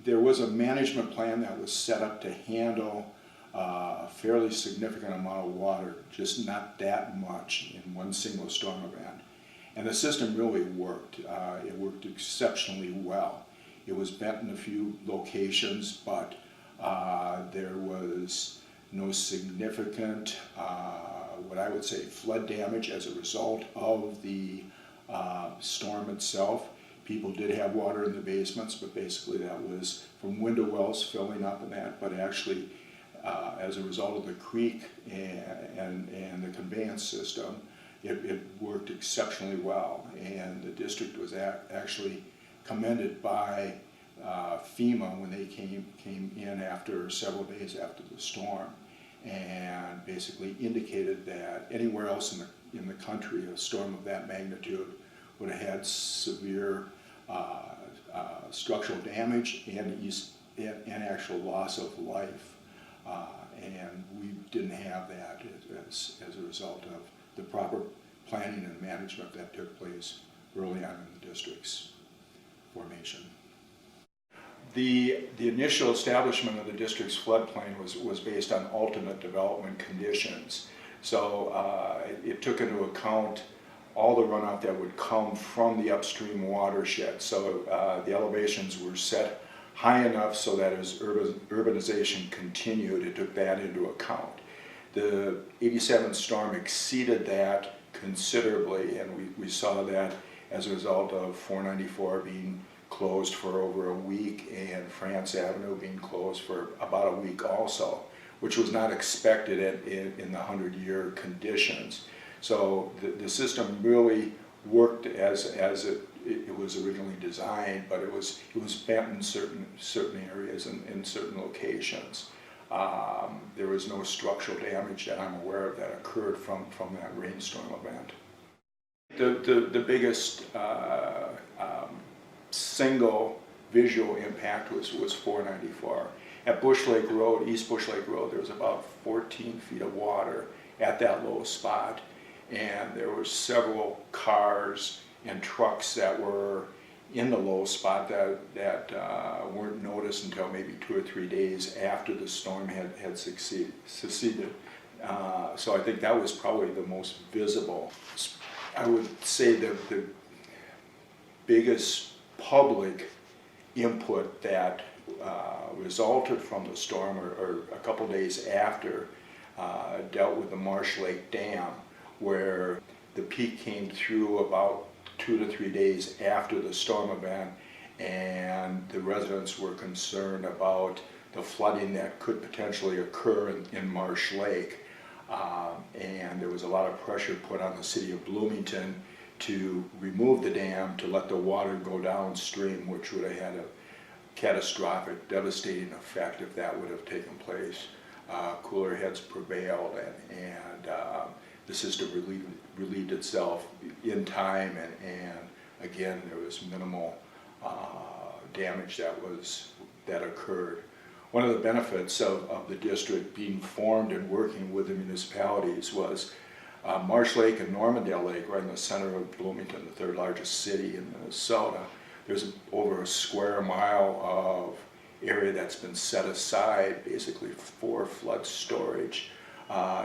there was a management plan that was set up to handle a fairly significant amount of water, just not that much in one single storm event. And the system really worked. It worked exceptionally well. It was bent in a few locations, but there was no significant, what I would say, flood damage as a result of the storm itself. People did have water in the basements, but basically that was from window wells filling up and that, but actually as a result of the creek and the conveyance system, it worked exceptionally well. And the district was actually commended by FEMA when they came in after several days after the storm, and basically indicated that anywhere else in the country a storm of that magnitude would have had severe structural damage and actual loss of life. And we didn't have that as a result of the proper planning and management that took place early on in the district's formation. The initial establishment of the district's floodplain was based on alternate development conditions. So it took into account all the runoff that would come from the upstream watershed. So the elevations were set high enough so that as urbanization continued, it took that into account. The '87 storm exceeded that considerably, and we saw that as a result of 494 being closed for over a week and France Avenue being closed for about a week also, which was not expected in the 100-year conditions. So the system really worked as it was originally designed, but it was bent in certain areas and in certain locations. There was no structural damage that I'm aware of that occurred from that rainstorm event. The biggest single visual impact was 494. At Bush Lake Road, East Bush Lake Road, there was about 14 feet of water at that low spot, and there were several cars and trucks that were in the low spot that weren't noticed until maybe 2 or 3 days after the storm had succeeded. So I think that was probably the most visible. I would say the biggest public input that resulted from the storm, or a couple days after, dealt with the Marsh Lake Dam, where the peak came through about 2 to 3 days after the storm event, and the residents were concerned about the flooding that could potentially occur in Marsh Lake. And there was a lot of pressure put on the city of Bloomington to remove the dam to let the water go downstream, which would have had a catastrophic, devastating effect if that would have taken place. Cooler heads prevailed, and the system relieved itself in time, and again there was minimal damage that occurred. One of the benefits of the district being formed and working with the municipalities was Marsh Lake and Normandale Lake, right in the center of Bloomington, the third largest city in Minnesota. There's over a square mile of area that's been set aside basically for flood storage.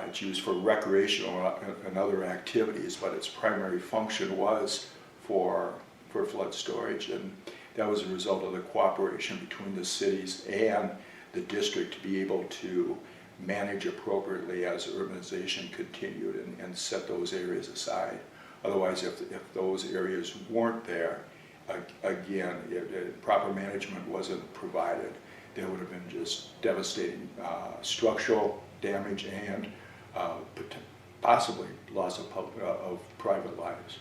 It's used for recreational and other activities, but its primary function was for flood storage, and that was a result of the cooperation between the cities and the district to be able to manage appropriately as urbanization continued and set those areas aside. Otherwise, if those areas weren't there, again, if proper management wasn't provided, there would have been just devastating structural damage and possibly loss of private lives.